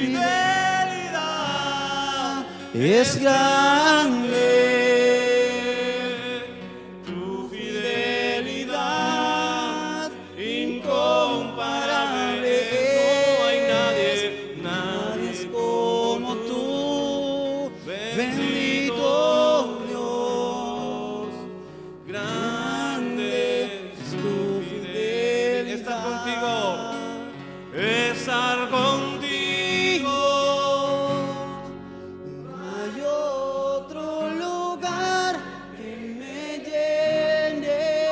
fidelidad es grande. Tu fidelidad incomparable. No hay nadie es como tú. Bendito Dios, grande es tu fidelidad. Estar contigo, estar contigo. No hay otro lugar que me llene.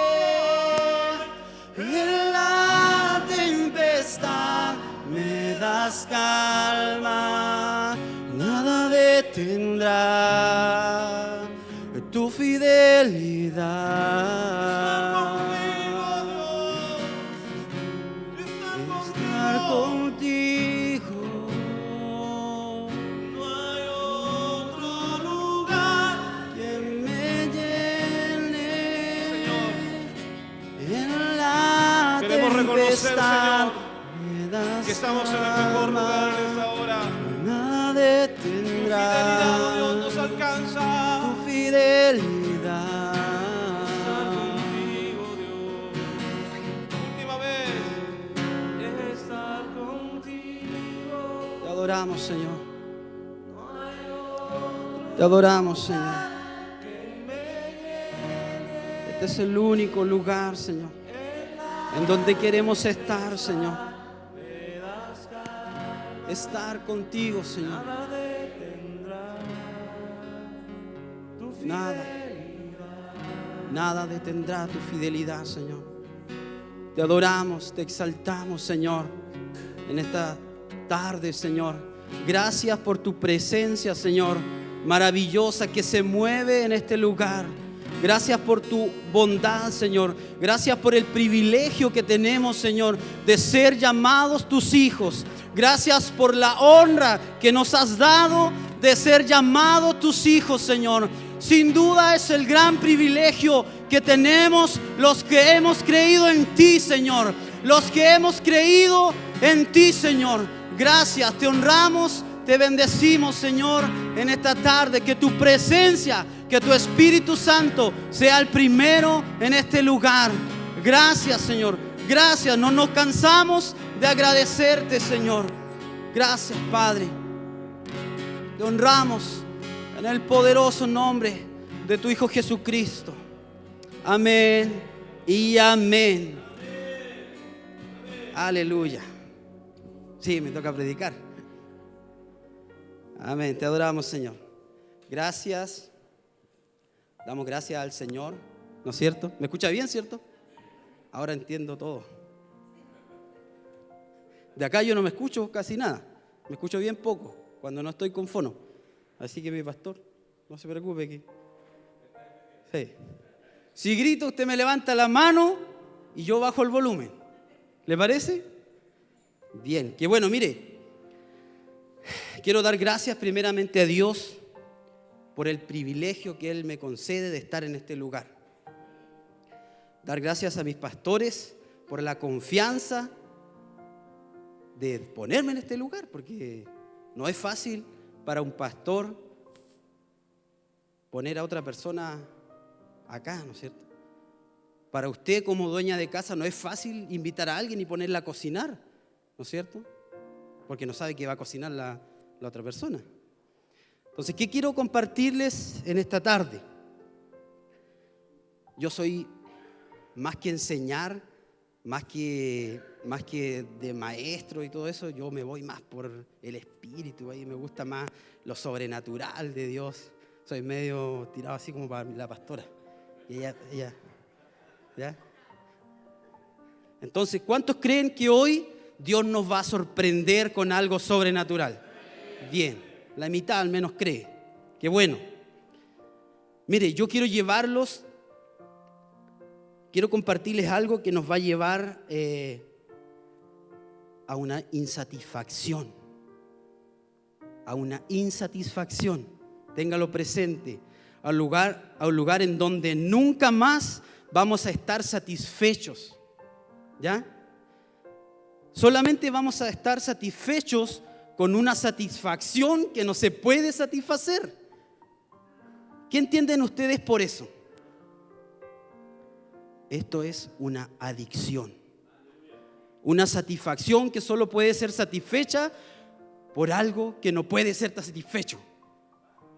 En la tempestad me das calma, nada detendrá tu fidelidad. Estar contigo. No hay otro lugar que me llene. Señor, en la queremos reconocer, tempestad Señor, me das que estamos en el mejor lugar en esta hora. nada Tu detendrá fidelidad, oh Dios, nos alcanza. tu fidelidad. Estar contigo, Dios. Última vez. Estar contigo. Te adoramos, Señor. Te adoramos, Señor. Este es el único lugar, Señor, en donde queremos estar, Señor. Estar contigo, Señor. Nada detendrá tu fidelidad, Señor. Te adoramos, te exaltamos, Señor, en esta tarde, Señor. Gracias por tu presencia, Señor, maravillosa que se mueve en este lugar. Gracias por tu bondad, Señor. Gracias por el privilegio que tenemos, Señor, de ser llamados tus hijos. Gracias por la honra que nos has dado de ser llamados tus hijos, Señor. Sin duda es el gran privilegio que tenemos los que hemos creído en ti, Señor. Los que hemos creído en ti, Señor. Gracias, te honramos, te bendecimos, Señor, en esta tarde. Que tu presencia, que tu Espíritu Santo sea el primero en este lugar. Gracias, Señor. Gracias, no nos cansamos de agradecerte, Señor. Gracias, Padre. Te honramos en el poderoso nombre de tu Hijo Jesucristo. Amén y amén. Aleluya. Sí, me toca predicar. Amén. Te adoramos, Señor. Gracias. Damos gracias al Señor. ¿No es cierto? ¿Me escucha bien, cierto? Ahora entiendo todo. De acá yo no me escucho casi nada. Me escucho bien poco cuando no estoy con fono. Así que mi pastor, no se preocupe que... Sí. Si grito, usted me levanta la mano y yo bajo el volumen. ¿Le parece? Bien. Que bueno, mire. Quiero dar gracias primeramente a Dios por el privilegio que Él me concede de estar en este lugar. Dar gracias a mis pastores por la confianza de ponerme en este lugar, porque no es fácil para un pastor poner a otra persona acá, ¿no es cierto? Para usted como dueña de casa no es fácil invitar a alguien y ponerla a cocinar, ¿no es cierto? Porque no sabe que va a cocinar la otra persona. Entonces, ¿qué quiero compartirles en esta tarde? Yo soy más que enseñar, más que de maestro y todo eso, yo me voy más por el espíritu, ahí me gusta más lo sobrenatural de Dios. Soy medio tirado así como para la pastora. Y ella, ¿ya? Entonces, ¿cuántos creen que hoy Dios nos va a sorprender con algo sobrenatural? Bien, la mitad al menos cree. Qué bueno. Mire, yo quiero compartirles algo que nos va a llevar a una insatisfacción. A una insatisfacción. Téngalo presente. A un lugar en donde nunca más vamos a estar satisfechos. ¿Ya? Solamente vamos a estar satisfechos con una satisfacción que no se puede satisfacer. ¿Qué entienden ustedes por eso? Esto es una adicción. Una satisfacción que solo puede ser satisfecha por algo que no puede ser satisfecho.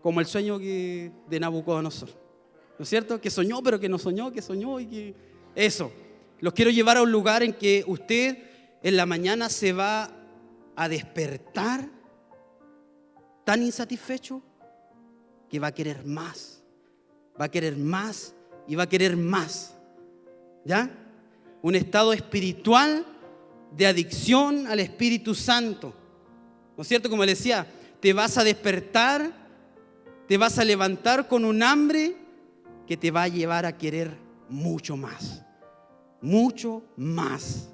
Como el sueño de Nabucodonosor. ¿No es cierto? Que soñó, pero que no soñó, que soñó y que... Eso. Los quiero llevar a un lugar en que usted en la mañana se va a despertar tan insatisfecho que va a querer más. Va a querer más y va a querer más. ¿Ya? Un estado espiritual de adicción al Espíritu Santo. ¿No es cierto? Como le decía, te vas a despertar, te vas a levantar con un hambre que te va a llevar a querer mucho más. Mucho más.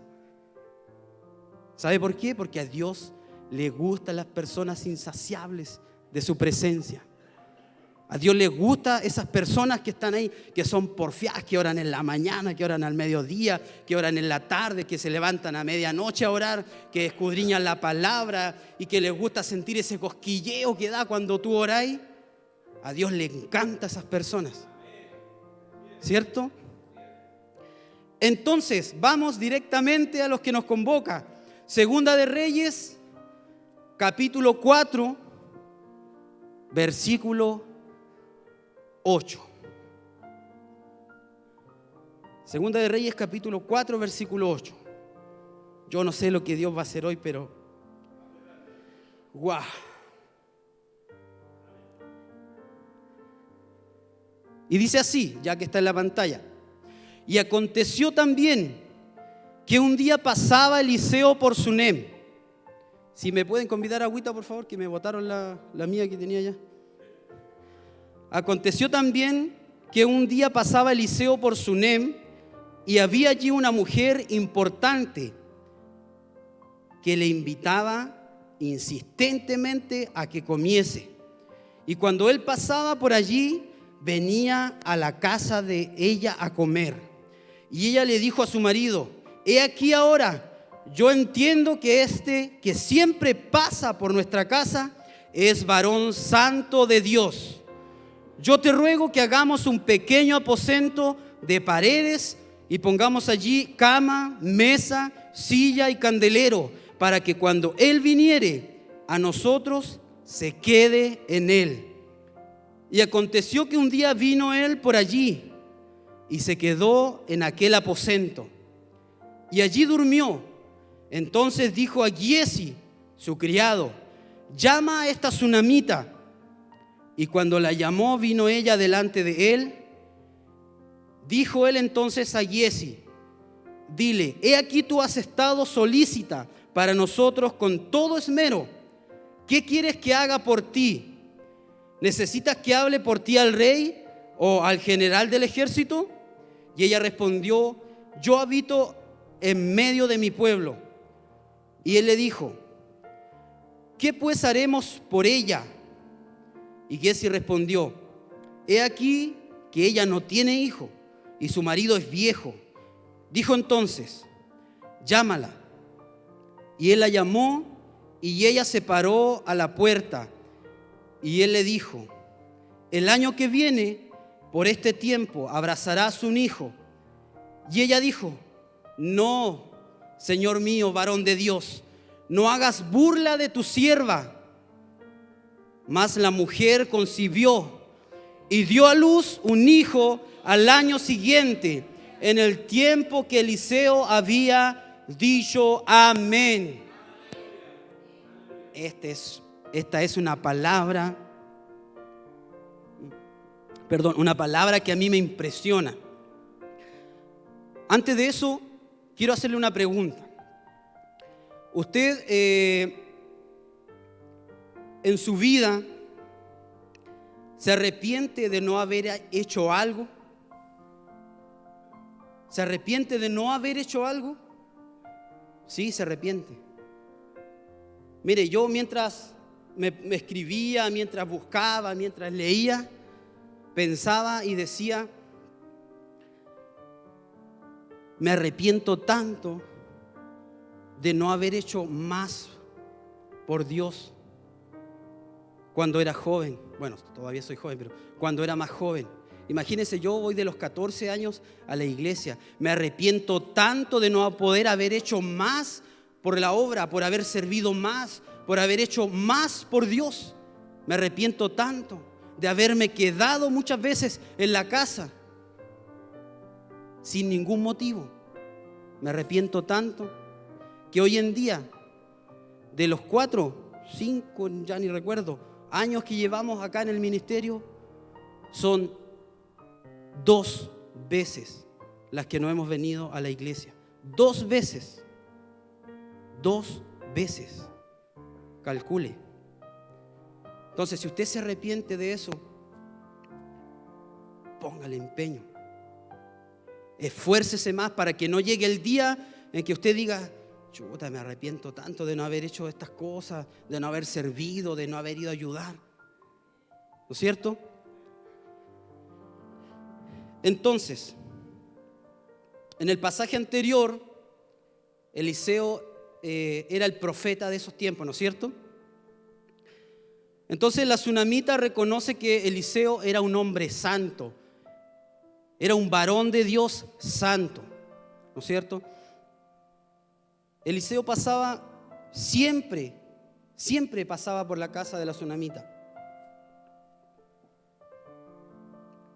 ¿Sabe por qué? Porque a Dios le gustan las personas insaciables de su presencia. A Dios le gustan esas personas que están ahí, que son porfiadas, que oran en la mañana, que oran al mediodía, que oran en la tarde, que se levantan a medianoche a orar, que escudriñan la palabra y que les gusta sentir ese cosquilleo que da cuando tú oráis. A Dios le encantan esas personas. ¿Cierto? Entonces, vamos directamente a los que nos convoca. Segunda de Reyes, capítulo 4, versículo 8. Segunda de Reyes, capítulo 4, versículo 8. Yo no sé lo que Dios va a hacer hoy, pero ¡guau! Y dice así, ya que está en la pantalla. Y aconteció también que un día pasaba Eliseo por Sunem. Si me pueden convidar agüita, por favor, que me botaron la mía que tenía ya. Aconteció también que un día pasaba Eliseo por Sunem y había allí una mujer importante que le invitaba insistentemente a que comiese. Y cuando él pasaba por allí, venía a la casa de ella a comer. Y ella le dijo a su marido: he aquí ahora, yo entiendo que este que siempre pasa por nuestra casa es varón santo de Dios. Yo te ruego que hagamos un pequeño aposento de paredes y pongamos allí cama, mesa, silla y candelero, para que cuando él viniere a nosotros se quede en él. Y aconteció que un día vino él por allí y se quedó en aquel aposento y allí durmió. Entonces dijo a Giesi, su criado: llama a esta sunamita. Y cuando la llamó, vino ella delante de él. Dijo él entonces a Giesi: dile, he aquí tú has estado solícita para nosotros con todo esmero. ¿Qué quieres que haga por ti? ¿Necesitas que hable por ti al rey o al general del ejército? Y ella respondió: yo habito en medio de mi pueblo. Y él le dijo: ¿qué pues haremos por ella? Y Giesi respondió: he aquí que ella no tiene hijo y su marido es viejo. Dijo entonces: llámala. Y él la llamó y ella se paró a la puerta. Y él le dijo: el año que viene, por este tiempo, abrazarás un hijo. Y ella dijo: no, Señor mío, varón de Dios, no hagas burla de tu sierva. Mas la mujer concibió y dio a luz un hijo al año siguiente, en el tiempo que Eliseo había dicho. Amén. Esta es una palabra que a mí me impresiona. Antes de eso, quiero hacerle una pregunta. Usted en su vida se arrepiente de no haber hecho algo. ¿Se arrepiente de no haber hecho algo? Sí, se arrepiente. Mire, yo mientras me escribía, mientras buscaba, mientras leía, pensaba y decía: me arrepiento tanto de no haber hecho más por Dios cuando era joven. Bueno, todavía soy joven, pero cuando era más joven. Imagínense, yo voy de los 14 años a la iglesia. Me arrepiento tanto de no poder haber hecho más por la obra, por haber servido más, por haber hecho más por Dios. Me arrepiento tanto de haberme quedado muchas veces en la casa sin ningún motivo. Me arrepiento tanto que hoy en día, de los 4, 5, ya ni recuerdo, años que llevamos acá en el ministerio, son 2 veces las que no hemos venido a la iglesia. 2 veces. 2 veces. Calcule. Entonces, si usted se arrepiente de eso, póngale empeño. Esfuércese más para que no llegue el día en que usted diga: chuta, me arrepiento tanto de no haber hecho estas cosas, de no haber servido, de no haber ido a ayudar. ¿No es cierto? Entonces, en el pasaje anterior, Eliseo era el profeta de esos tiempos, ¿no es cierto? Entonces la tsunamita reconoce que Eliseo era un hombre santo, era un varón de Dios santo, ¿no es cierto? Eliseo pasaba siempre pasaba por la casa de la tsunamita.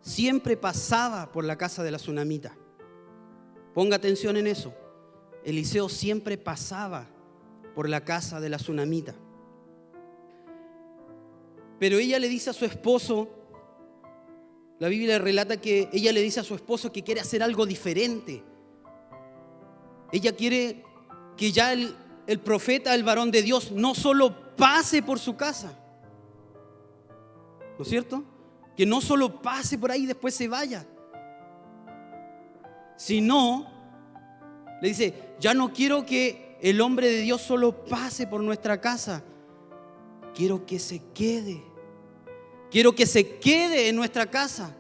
Siempre pasaba por la casa de la tsunamita. Ponga atención en eso. Eliseo siempre pasaba por la casa de la tsunamita. Pero ella le dice a su esposo, la Biblia relata que ella le dice a su esposo que quiere hacer algo diferente. Ella quiere que ya el profeta, el varón de Dios, no solo pase por su casa, ¿no es cierto? Que no solo pase por ahí y después se vaya, sino, le dice: ya no quiero que el hombre de Dios solo pase por nuestra casa, quiero que se quede. Quiero que se quede en nuestra casa,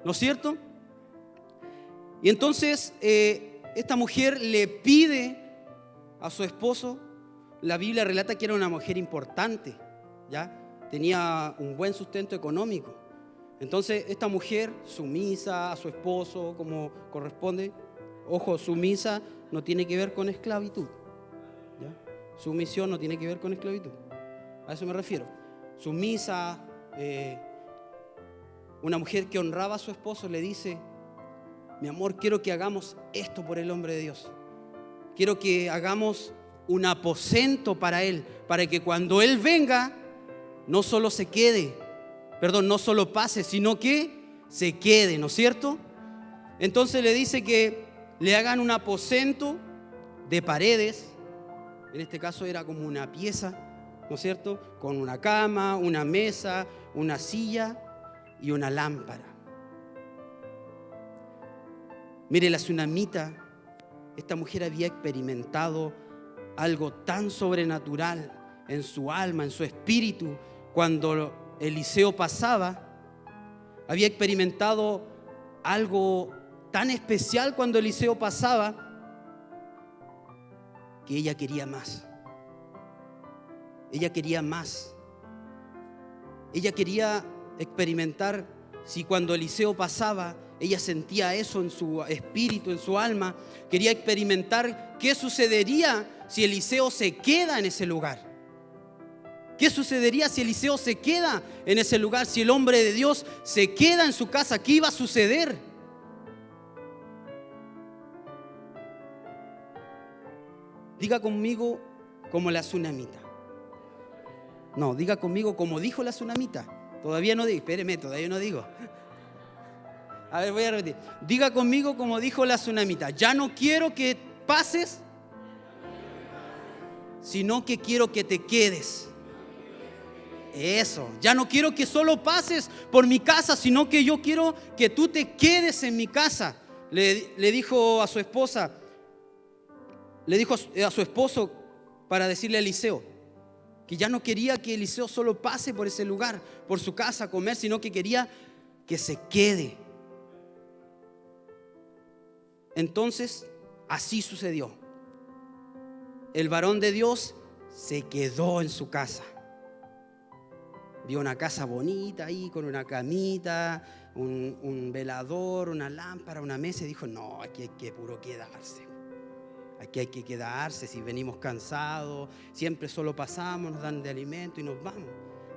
¿no es cierto? Y entonces esta mujer le pide a su esposo. La Biblia relata que era una mujer importante, ¿ya? Tenía un buen sustento económico. Entonces esta mujer, sumisa a su esposo como corresponde. Ojo, sumisa no tiene que ver con esclavitud, ¿ya? Sumisión no tiene que ver con esclavitud. A eso me refiero. Sumisa, una mujer que honraba a su esposo, le dice: mi amor, quiero que hagamos esto por el hombre de Dios. Quiero que hagamos un aposento para él, para que cuando él venga, no solo se quede, no solo pase, sino que se quede, ¿no es cierto? Entonces le dice que le hagan un aposento de paredes. En este caso era como una pieza, ¿no es cierto? Con una cama, una mesa, una silla y una lámpara. Mire, la tsunamita, esta mujer había experimentado algo tan sobrenatural en su alma, en su espíritu. Cuando Eliseo pasaba, había experimentado algo tan especial cuando Eliseo pasaba, que ella quería más. Ella quería más. Ella quería experimentar si cuando Eliseo pasaba, ella sentía eso en su espíritu, en su alma. Quería experimentar qué sucedería si Eliseo se queda en ese lugar. ¿Qué sucedería si Eliseo se queda en ese lugar? Si el hombre de Dios se queda en su casa, ¿qué iba a suceder? Diga conmigo como la tsunamita. No, diga conmigo como dijo la tsunamita. Todavía no digo, espéreme, todavía no digo. A ver, voy a repetir. Diga conmigo como dijo la tsunamita: ya no quiero que pases, sino que quiero que te quedes. Eso, ya no quiero que solo pases por mi casa, sino que yo quiero que tú te quedes en mi casa. Le dijo a su esposa, le dijo a su esposo para decirle a Eliseo que ya no quería que Eliseo solo pase por ese lugar, por su casa a comer, sino que quería que se quede. Entonces, así sucedió. El varón de Dios se quedó en su casa. Vio una casa bonita ahí con una camita, un velador, una lámpara, una mesa y dijo, no, aquí hay que puro quedarse. Aquí hay que quedarse, si venimos cansados, siempre solo pasamos, nos dan de alimento y nos vamos.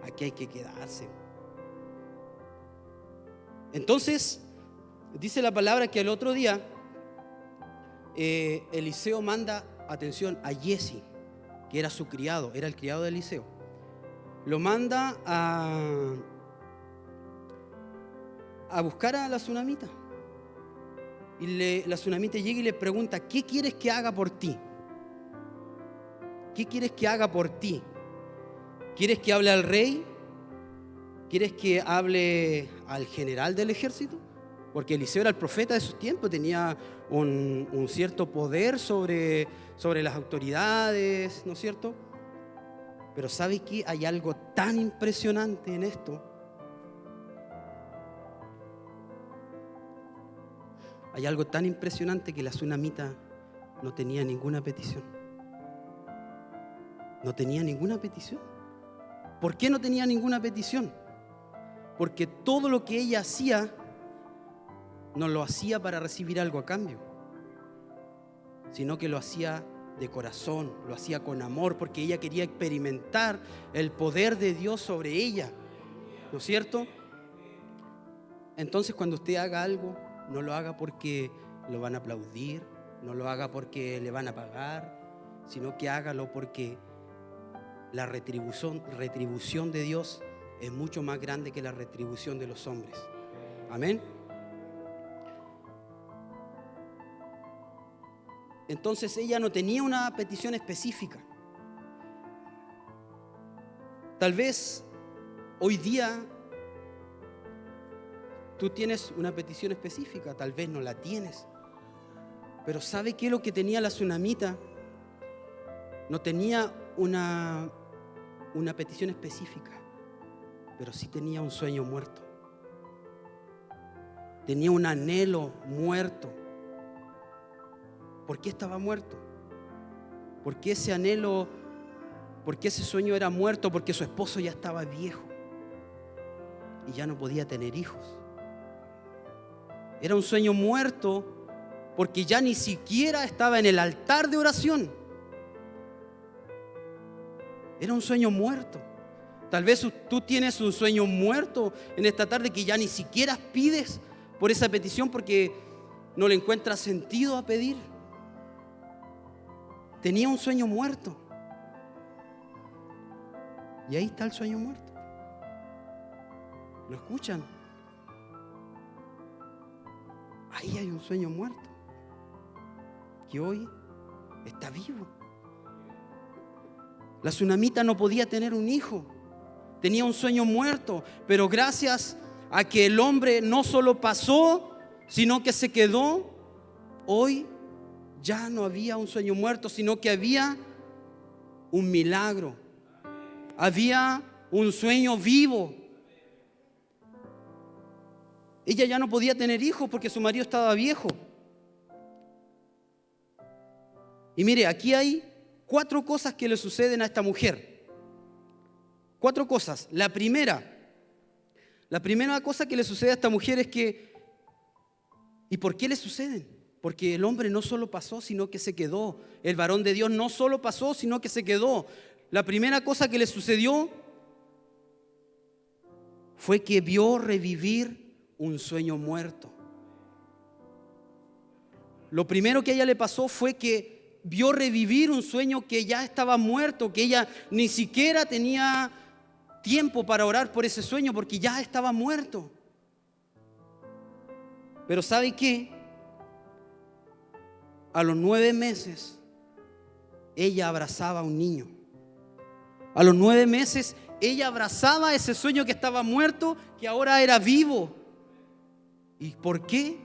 Aquí hay que quedarse. Entonces, dice la palabra que el otro día Eliseo manda, atención, a Giezi, que era su criado, era el criado de Eliseo. Lo manda a buscar a la tsunamita. Y la tsunamita llega y le pregunta, ¿qué quieres que haga por ti? ¿Qué quieres que haga por ti? ¿Quieres que hable al rey? ¿Quieres que hable al general del ejército? Porque Eliseo era el profeta de su tiempo, tenía un cierto poder sobre las autoridades, ¿no es cierto? Pero ¿sabe qué? Hay algo tan impresionante en esto. Hay algo tan impresionante que la tsunamita no tenía ninguna petición. No tenía ninguna petición. ¿Por qué no tenía ninguna petición? Porque todo lo que ella hacía, no lo hacía para recibir algo a cambio, sino que lo hacía de corazón, lo hacía con amor, porque ella quería experimentar el poder de Dios sobre ella, ¿no es cierto? Entonces, cuando usted haga algo, no lo haga porque lo van a aplaudir, no lo haga porque le van a pagar, sino que hágalo porque la retribución de Dios es mucho más grande que la retribución de los hombres. Amén. Entonces ella no tenía una petición específica. Tal vez hoy día tú tienes una petición específica, tal vez no la tienes. Pero ¿sabe qué es lo que tenía la tsunamita? No tenía una petición específica, pero sí tenía un sueño muerto. Tenía un anhelo muerto. ¿Por qué estaba muerto? ¿Por qué ese anhelo, por qué ese sueño era muerto? Porque su esposo ya estaba viejo y ya no podía tener hijos. Era un sueño muerto porque ya ni siquiera estaba en el altar de oración. Era un sueño muerto. Tal vez tú tienes un sueño muerto en esta tarde que ya ni siquiera pides por esa petición porque no le encuentras sentido a pedir. Tenía un sueño muerto. Y ahí está el sueño muerto. ¿Lo escuchan? Ahí hay un sueño muerto que hoy está vivo. La tsunamita no podía tener un hijo. Tenía un sueño muerto, pero gracias a que el hombre no solo pasó, sino que se quedó, hoy ya no había un sueño muerto, sino que había un milagro. Había un sueño vivo. Ella ya no podía tener hijos porque su marido estaba viejo. Y mire, aquí hay 4 cosas que le suceden a esta mujer. 4 cosas. La primera cosa que le sucede a esta mujer es que, ¿y por qué le suceden? Porque el hombre no solo pasó, sino que se quedó. El varón de Dios no solo pasó, sino que se quedó. La primera cosa que le sucedió fue que vio revivir un sueño muerto. Lo primero que a ella le pasó fue que vio revivir un sueño que ya estaba muerto, que ella ni siquiera tenía tiempo para orar por ese sueño porque ya estaba muerto. Pero ¿sabe qué? A los 9 meses ella abrazaba a un niño. A los 9 meses ella abrazaba ese sueño que estaba muerto, que ahora era vivo. ¿Y por qué?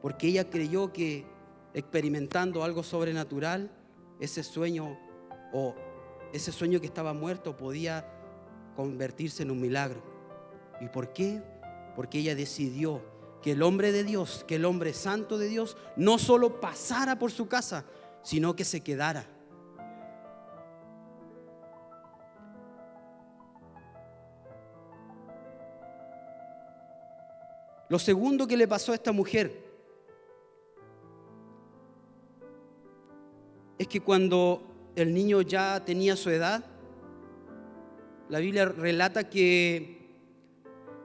Porque ella creyó que experimentando algo sobrenatural, ese sueño que estaba muerto podía convertirse en un milagro. ¿Y por qué? Porque ella decidió que el hombre de Dios, que el hombre santo de Dios, no solo pasara por su casa, sino que se quedara. Lo segundo que le pasó a esta mujer es que cuando el niño ya tenía su edad, la Biblia relata que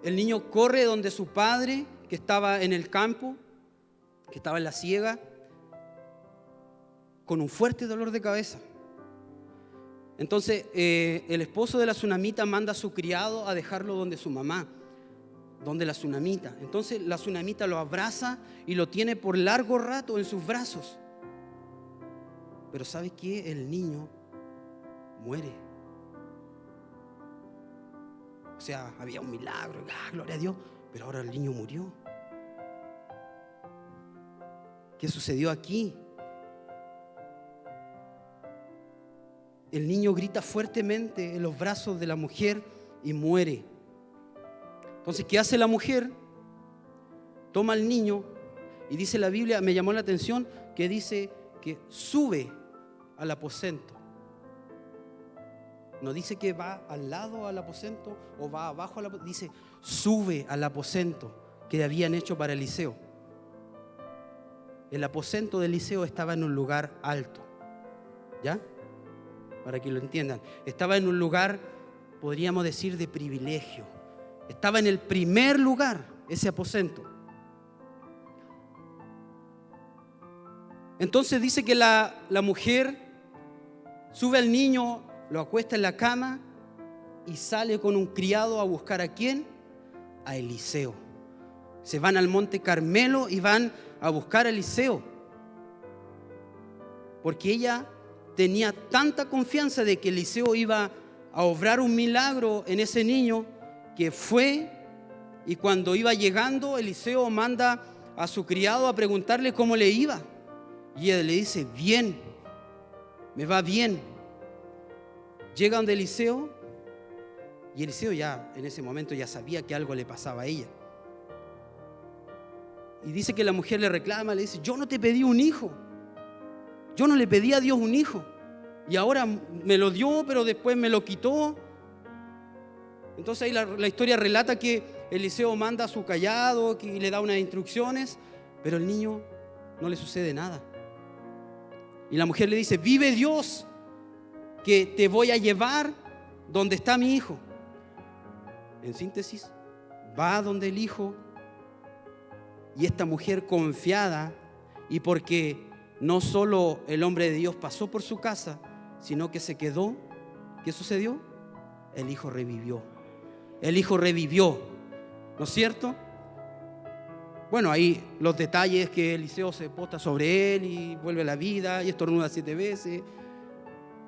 el niño corre donde su padre, que estaba en el campo, que estaba en la siega, con un fuerte dolor de cabeza. Entonces el esposo de la tsunamita manda a su criado a dejarlo donde su mamá, donde la tsunamita. Entonces la tsunamita lo abraza y lo tiene por largo rato en sus brazos. Pero ¿sabe qué? El niño muere. O sea, había un milagro, gloria a Dios, pero ahora el niño murió. ¿Qué sucedió aquí? El niño grita fuertemente en los brazos de la mujer y muere. Entonces, ¿qué hace la mujer? Toma al niño y dice la Biblia, me llamó la atención, que dice que sube al aposento. No dice que va al lado al aposento o va abajo al aposento. Dice, sube al aposento que habían hecho para Eliseo. El aposento de Eliseo estaba en un lugar alto. ¿Ya? Para que lo entiendan. Estaba en un lugar, podríamos decir, de privilegio. Estaba en el primer lugar, ese aposento. Entonces dice que la mujer sube al niño, lo acuesta en la cama y sale con un criado a buscar ¿a quién? A Eliseo. Se van al monte Carmelo y van a buscar a Eliseo. Porque ella tenía tanta confianza de que Eliseo iba a obrar un milagro en ese niño, que fue, y cuando iba llegando, Eliseo manda a su criado a preguntarle cómo le iba. Y ella le dice, bien, me va bien. Llega donde Eliseo, y Eliseo ya en ese momento ya sabía que algo le pasaba a ella. Y dice que la mujer le reclama, le dice, yo no te pedí un hijo. Yo no le pedí a Dios un hijo. Y ahora me lo dio, pero después me lo quitó. Entonces ahí la historia relata que Eliseo manda a su cayado y le da unas instrucciones, pero al niño no le sucede nada. Y la mujer le dice, vive Dios, que te voy a llevar donde está mi hijo. En síntesis, va donde el hijo, y esta mujer confiada, y porque no solo el hombre de Dios pasó por su casa, sino que se quedó, ¿qué sucedió? El hijo revivió. El hijo revivió, ¿no es cierto? Bueno, ahí los detalles, que Eliseo se posta sobre él y vuelve a la vida y estornuda 7 veces.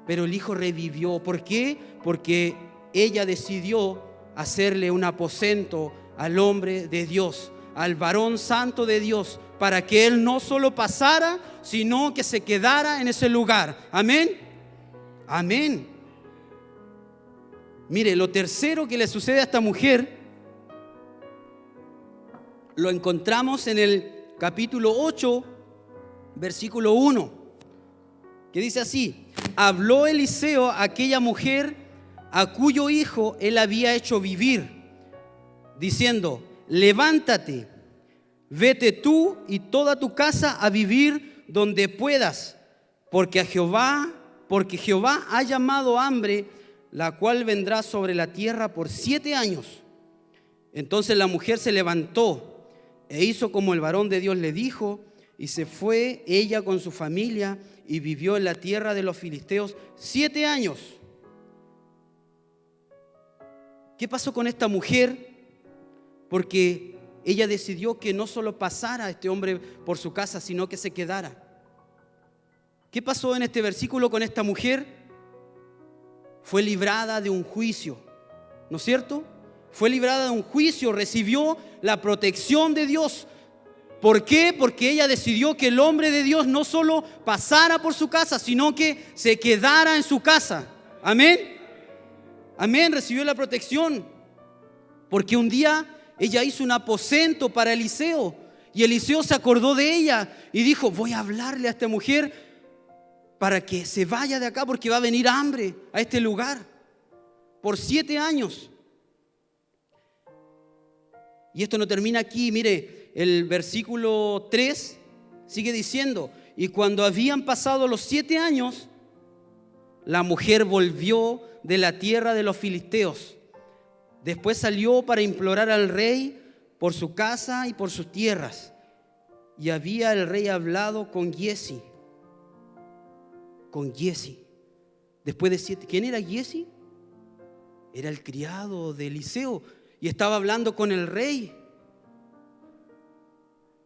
Pero el hijo revivió. ¿Por qué? Porque ella decidió hacerle un aposento al hombre de Dios, al varón santo de Dios, para que él no solo pasara, sino que se quedara en ese lugar. Amén. Amén. Mire, lo tercero que le sucede a esta mujer lo encontramos en el capítulo 8, versículo 1, que dice así: habló Eliseo a aquella mujer a cuyo hijo él había hecho vivir, diciendo, levántate, vete tú y toda tu casa a vivir donde puedas, porque Jehová ha llamado hambre, la cual vendrá sobre la tierra por 7 años. Entonces la mujer se levantó e hizo como el varón de Dios le dijo, y se fue ella con su familia y vivió en la tierra de los filisteos 7 años. ¿Qué pasó con esta mujer? Porque ella decidió que no solo pasara este hombre por su casa, sino que se quedara. ¿Qué pasó en este versículo con esta mujer? Fue librada de un juicio, ¿no es cierto? Fue librada de un juicio, recibió la protección de Dios. ¿Por qué? Porque ella decidió que el hombre de Dios no solo pasara por su casa, sino que se quedara en su casa. Amén. Amén, recibió la protección. Porque un día ella hizo un aposento para Eliseo, y Eliseo se acordó de ella y dijo, voy a hablarle a esta mujer para que se vaya de acá, porque va a venir hambre a este lugar por 7 años. Y esto no termina aquí, mire, el versículo 3 sigue diciendo: y cuando habían pasado los 7 años, la mujer volvió de la tierra de los filisteos. Después salió para implorar al rey por su casa y por sus tierras. Y había el rey hablado con Giezi. Con Giezi. Después de 7. ¿Quién era Giezi? Era el criado de Eliseo. Y estaba hablando con el rey.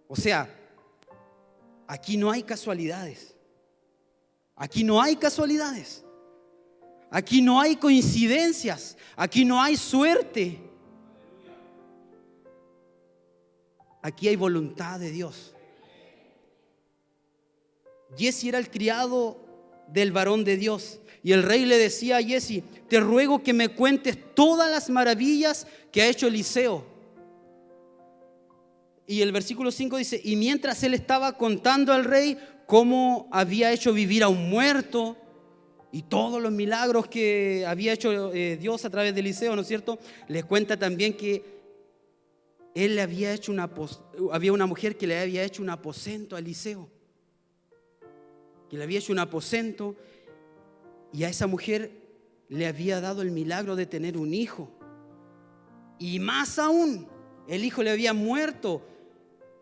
O sea, aquí no hay casualidades. Aquí no hay casualidades. Aquí no hay coincidencias. Aquí no hay suerte. Aquí hay voluntad de Dios. Giezi era el criado del varón de Dios. Y el rey le decía a Giezi: te ruego que me cuentes todas las maravillas que ha hecho Eliseo. Y el versículo 5 dice: y mientras él estaba contando al rey cómo había hecho vivir a un muerto y todos los milagros que había hecho Dios a través de Eliseo, ¿no es cierto?, le cuenta también que él le había hecho había una mujer que le había hecho un aposento a Eliseo, que le había hecho un aposento, y a esa mujer le había dado el milagro de tener un hijo. Y más aún, el hijo le había muerto,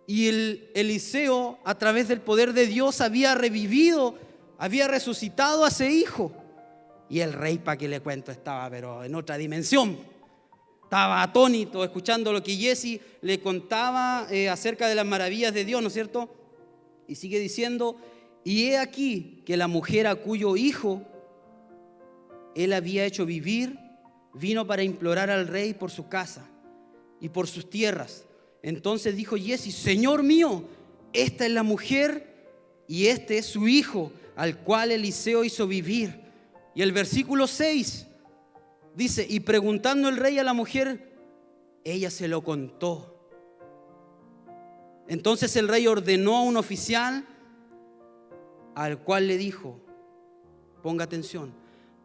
y el Eliseo, a través del poder de Dios, había revivido, había resucitado a ese hijo. Y el rey, para que le cuento, estaba pero en otra dimensión. Estaba atónito escuchando lo que Giezi le contaba acerca de las maravillas de Dios, ¿no es cierto? Y sigue diciendo: y he aquí que la mujer a cuyo hijo él había hecho vivir, vino para implorar al rey por su casa y por sus tierras. Entonces dijo Giezi: Señor mío, esta es la mujer y este es su hijo, al cual Eliseo hizo vivir. Y el versículo 6 dice: y preguntando el rey a la mujer, ella se lo contó. Entonces el rey ordenó a un oficial, al cual le dijo: ponga atención,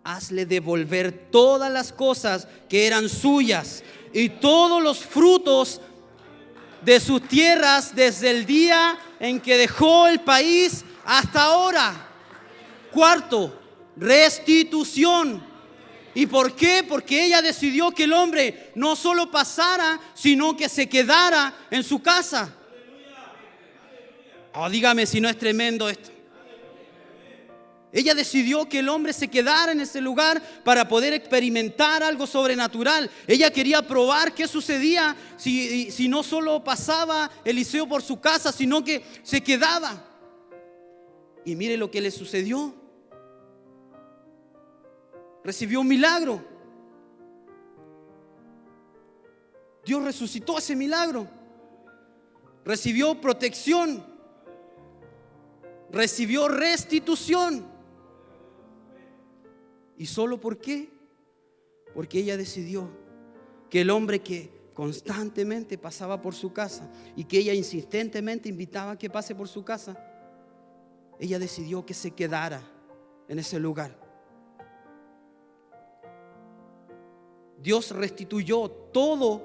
hazle devolver todas las cosas que eran suyas y todos los frutos de sus tierras desde el día en que dejó el país hasta ahora. Cuarto, restitución. ¿Y por qué? Porque ella decidió que el hombre no solo pasara, sino que se quedara en su casa. Oh, dígame si no es tremendo esto. Ella decidió que el hombre se quedara en ese lugar para poder experimentar algo sobrenatural. Ella quería probar qué sucedía si no solo pasaba Eliseo por su casa, sino que se quedaba. Y mire lo que le sucedió. Recibió un milagro. Dios resucitó ese milagro. Recibió protección. Recibió restitución. ¿Y solo por qué? Porque ella decidió que el hombre que constantemente pasaba por su casa y que ella insistentemente invitaba a que pase por su casa, ella decidió que se quedara en ese lugar. Dios restituyó todo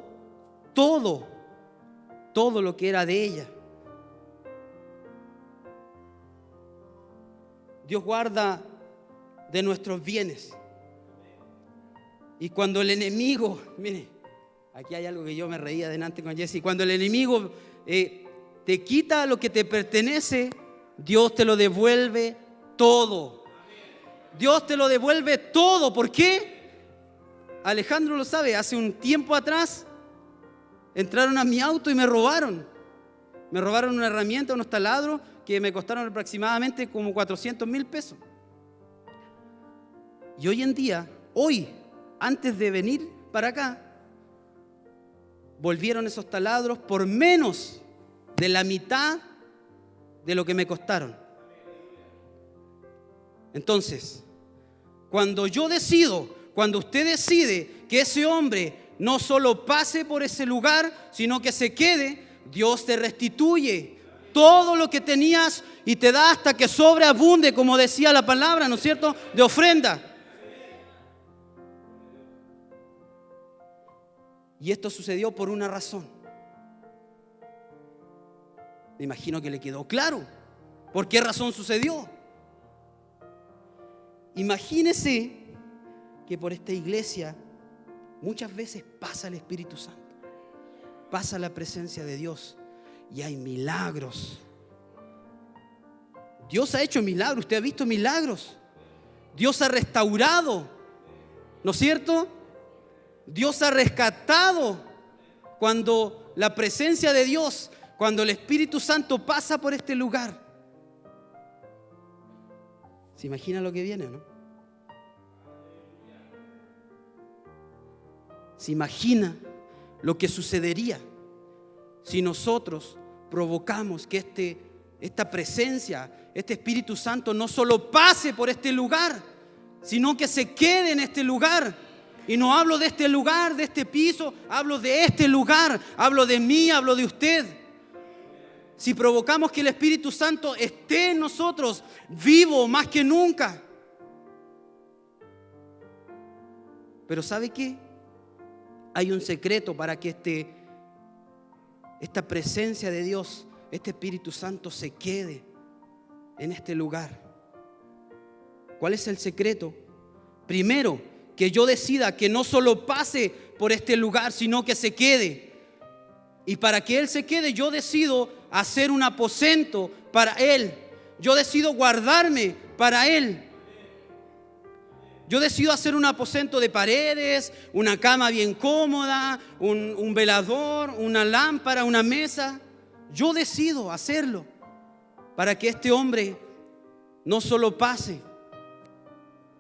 lo que era de ella. Dios guarda de nuestros bienes. Y cuando el enemigo, mire, aquí hay algo que yo me reía delante con Giezi, cuando el enemigo te quita lo que te pertenece, Dios te lo devuelve todo. Dios te lo devuelve todo. ¿Por qué? Alejandro lo sabe, hace un tiempo atrás entraron a mi auto y me robaron. Me robaron una herramienta, unos taladros que me costaron aproximadamente como 400,000 pesos. Y hoy en día, antes de venir para acá, volvieron esos taladros por menos de la mitad de lo que me costaron. Entonces, cuando usted decide que ese hombre no solo pase por ese lugar, sino que se quede, Dios te restituye todo lo que tenías y te da hasta que sobreabunde, como decía la palabra, ¿no es cierto?, de ofrenda. Y esto sucedió por una razón. Me imagino que le quedó claro por qué razón sucedió. Imagínese que por esta iglesia muchas veces pasa el Espíritu Santo, pasa la presencia de Dios y hay milagros. Dios ha hecho milagros, usted ha visto milagros. Dios ha restaurado, ¿no es cierto? Dios ha rescatado. Cuando la presencia de Dios, cuando el Espíritu Santo pasa por este lugar, ¿se imagina lo que viene, no? ¿Se imagina lo que sucedería si nosotros provocamos que esta presencia, este Espíritu Santo no solo pase por este lugar, sino que se quede en este lugar? Y no hablo de este lugar, de este piso, hablo de este lugar, hablo de mí, hablo de usted. Si provocamos que el Espíritu Santo esté en nosotros, vivo más que nunca. Pero ¿sabe qué? Hay un secreto para que esta presencia de Dios, este Espíritu Santo se quede en este lugar. ¿Cuál es el secreto? Primero, que yo decida que no solo pase por este lugar, sino que se quede. Y para que Él se quede, yo decido hacer un aposento para Él. Yo decido guardarme para Él. Yo decido hacer un aposento de paredes, una cama bien cómoda, un velador, una lámpara, una mesa. Yo decido hacerlo para que este hombre no solo pase,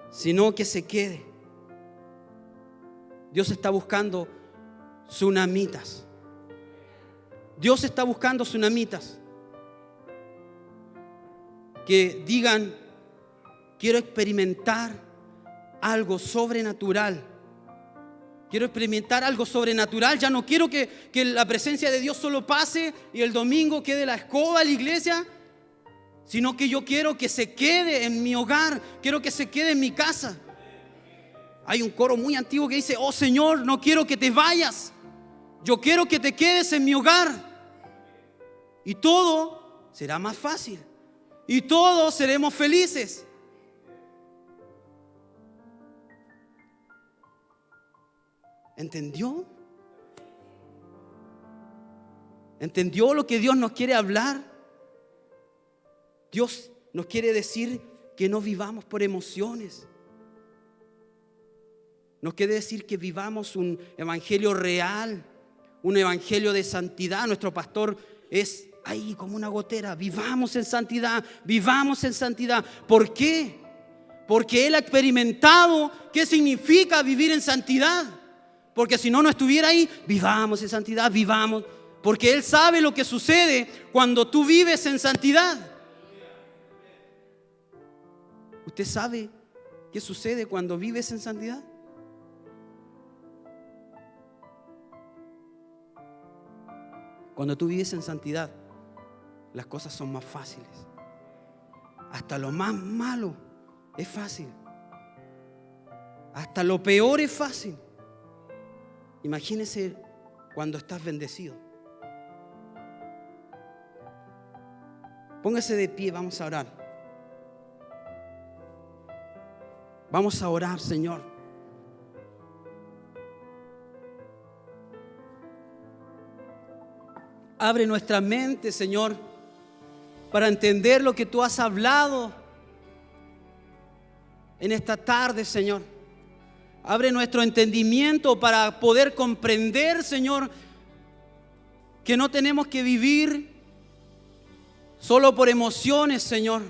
sino que se quede. Dios está buscando tsunamitas. Dios está buscando tsunamitas que digan: quiero experimentar algo sobrenatural. Quiero experimentar algo sobrenatural. Ya no quiero que la presencia de Dios solo pase y el domingo quede la escoba en la iglesia, sino que yo quiero que se quede en mi hogar. Quiero que se quede en mi casa. Hay un coro muy antiguo que dice: oh Señor, no quiero que te vayas, yo quiero que te quedes en mi hogar. Y todo será más fácil y todos seremos felices. ¿Entendió? ¿Entendió lo que Dios nos quiere hablar? Dios nos quiere decir que no vivamos por emociones. Nos quiere decir que vivamos un evangelio real, un evangelio de santidad. Nuestro pastor es ahí como una gotera. Vivamos en santidad, vivamos en santidad. ¿Por qué? Porque Él ha experimentado qué significa vivir en santidad. Porque si no, no estuviera ahí. Vivamos en santidad, vivamos. Porque Él sabe lo que sucede cuando tú vives en santidad. ¿Usted sabe qué sucede cuando vives en santidad? Cuando tú vives en santidad, las cosas son más fáciles. Hasta lo más malo es fácil. Hasta lo peor es fácil. Imagínese cuando estás bendecido. Póngase de pie, vamos a orar. Vamos a orar, Señor. Abre nuestra mente, Señor, para entender lo que tú has hablado en esta tarde, Señor. Abre nuestro entendimiento para poder comprender, Señor, que no tenemos que vivir solo por emociones, Señor.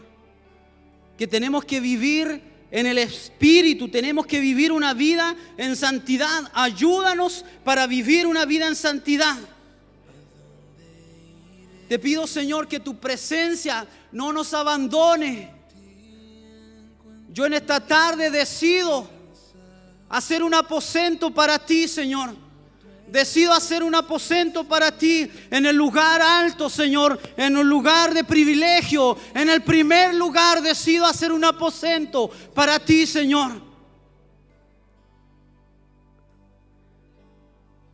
Que tenemos que vivir en el Espíritu, tenemos que vivir una vida en santidad. Ayúdanos para vivir una vida en santidad. Te pido, Señor, que tu presencia no nos abandone. Yo en esta tarde decido hacer un aposento para ti, Señor. Decido hacer un aposento para ti en el lugar alto, Señor, en un lugar de privilegio. En el primer lugar decido hacer un aposento para ti, Señor.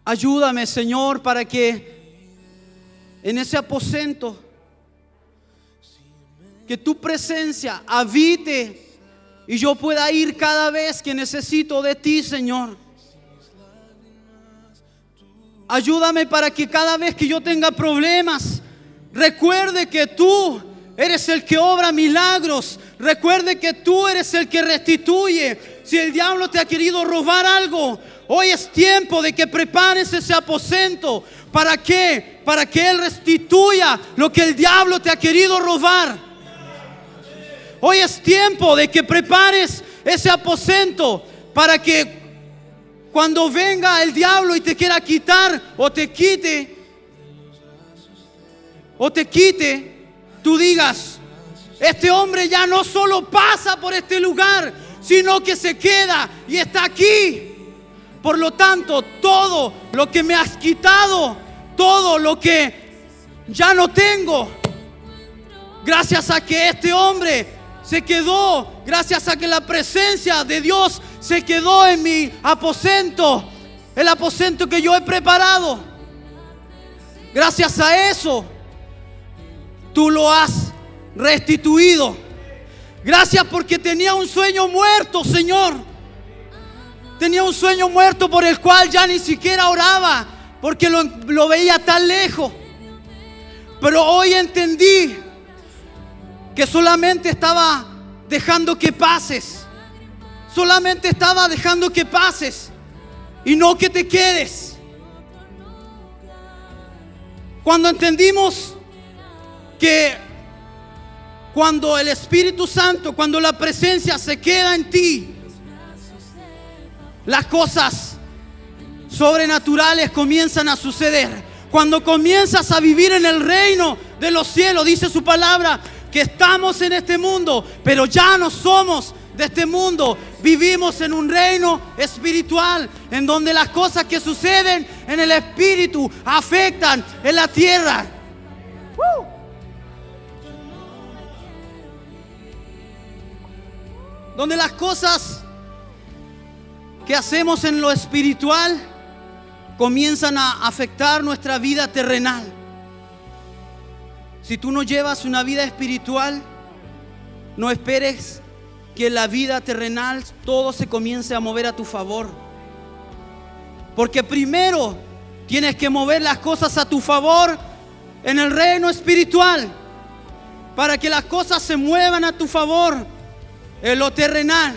Ayúdame, Señor, para que en ese aposento que tu presencia habite y yo pueda ir cada vez que necesito de ti, Señor. Ayúdame para que cada vez que yo tenga problemas, recuerde que tú eres el que obra milagros. Recuerde que tú eres el que restituye. Si el diablo te ha querido robar algo, hoy es tiempo de que prepares ese aposento. ¿Para qué? Para que Él restituya lo que el diablo te ha querido robar. Hoy es tiempo de que prepares ese aposento para que cuando venga el diablo y te quiera quitar o te quite, tú digas: este hombre ya no solo pasa por este lugar, sino que se queda y está aquí. Por lo tanto, todo lo que me has quitado, todo lo que ya no tengo, gracias a que este hombre se quedó, gracias a que la presencia de Dios se quedó en mi aposento, el aposento que yo he preparado, gracias a eso tú lo has restituido. Gracias porque tenía un sueño muerto, Señor. Tenía un sueño muerto por el cual ya ni siquiera oraba, porque lo veía tan lejos. Pero hoy entendí que solamente estaba dejando que pases. Solamente estaba dejando que pases y no que te quedes. Cuando entendimos que cuando el Espíritu Santo, cuando la presencia se queda en ti, las cosas sobrenaturales comienzan a suceder. Cuando comienzas a vivir en el reino de los cielos, dice su palabra que estamos en este mundo, pero ya no somos de este mundo. Vivimos en un reino espiritual en donde las cosas que suceden en el espíritu afectan en la tierra. Donde las cosas que hacemos en lo espiritual comienzan a afectar nuestra vida terrenal. Si tú no llevas una vida espiritual, no esperes que en la vida terrenal todo se comience a mover a tu favor. Porque primero tienes que mover las cosas a tu favor en el reino espiritual, para que las cosas se muevan a tu favor en lo terrenal.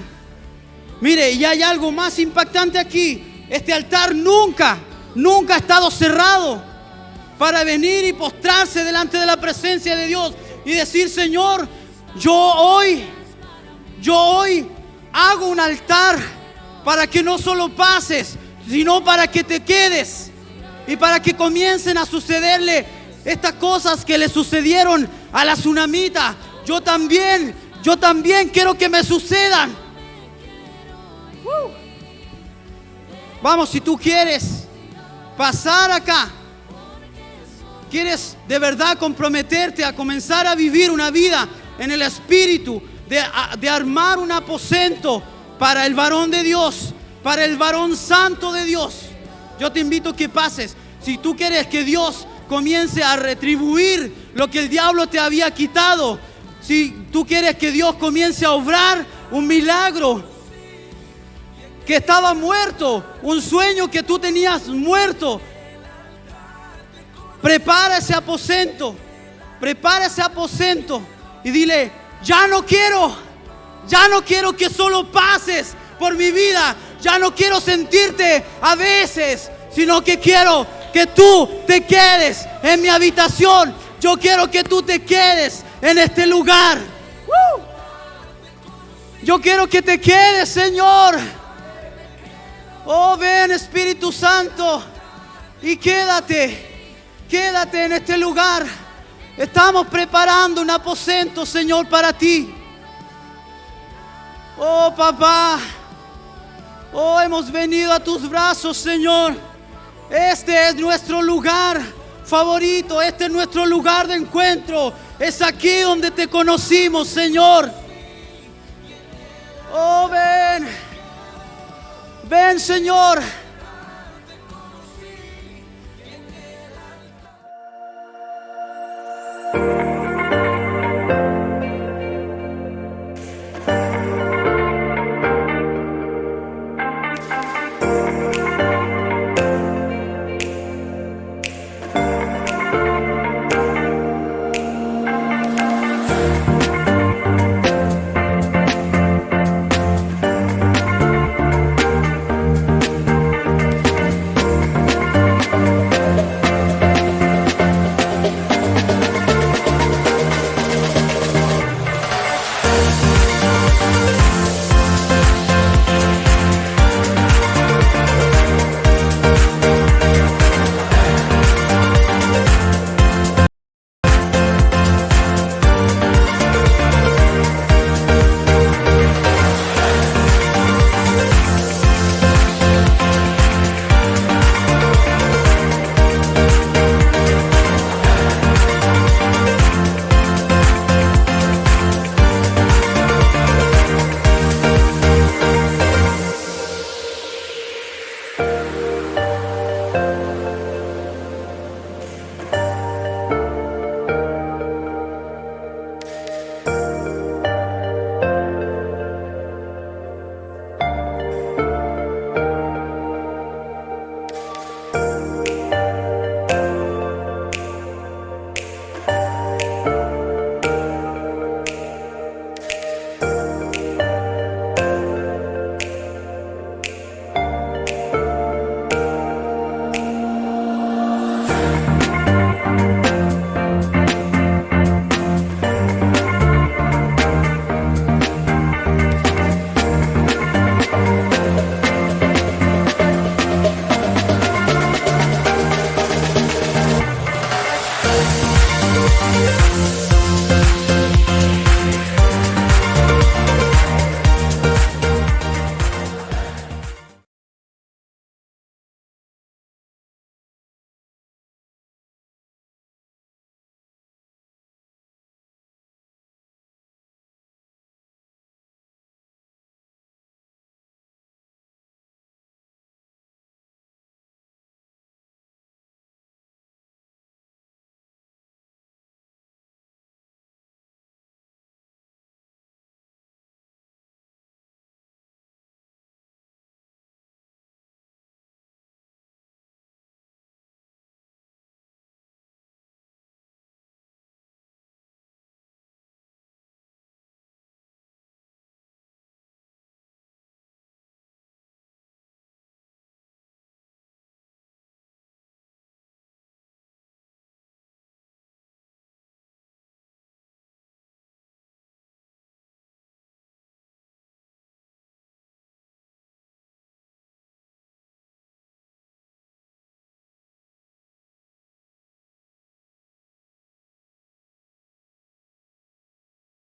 Mire, y hay algo más impactante aquí. Este altar nunca ha estado cerrado para venir y postrarse delante de la presencia de Dios y decir: Señor, yo hoy hago un altar para que no solo pases, sino para que te quedes y para que comiencen a sucederle estas cosas que le sucedieron a la tsunamita. Yo también quiero que me sucedan. Vamos, si tú quieres pasar acá, quieres de verdad comprometerte a comenzar a vivir una vida en el espíritu, de armar un aposento para el varón de Dios, para el varón santo de Dios, yo te invito a que pases. Si tú quieres que Dios comience a retribuir lo que el diablo te había quitado, si tú quieres que Dios comience a obrar un milagro que estaba muerto, un sueño que tú tenías muerto, prepara ese aposento y dile: ya no quiero que solo pases por mi vida, ya no quiero sentirte a veces, sino que quiero que tú te quedes en mi habitación. Yo quiero que tú te quedes en este lugar. Yo quiero que te quedes, Señor. Oh, ven, Espíritu Santo, y quédate en este lugar. Estamos preparando un aposento, Señor, para ti. Oh, papá. Oh, hemos venido a tus brazos, Señor. Este es nuestro lugar favorito. Este es nuestro lugar de encuentro. Es aquí donde te conocimos, Señor. Oh, ven. Ven, Señor. Señor.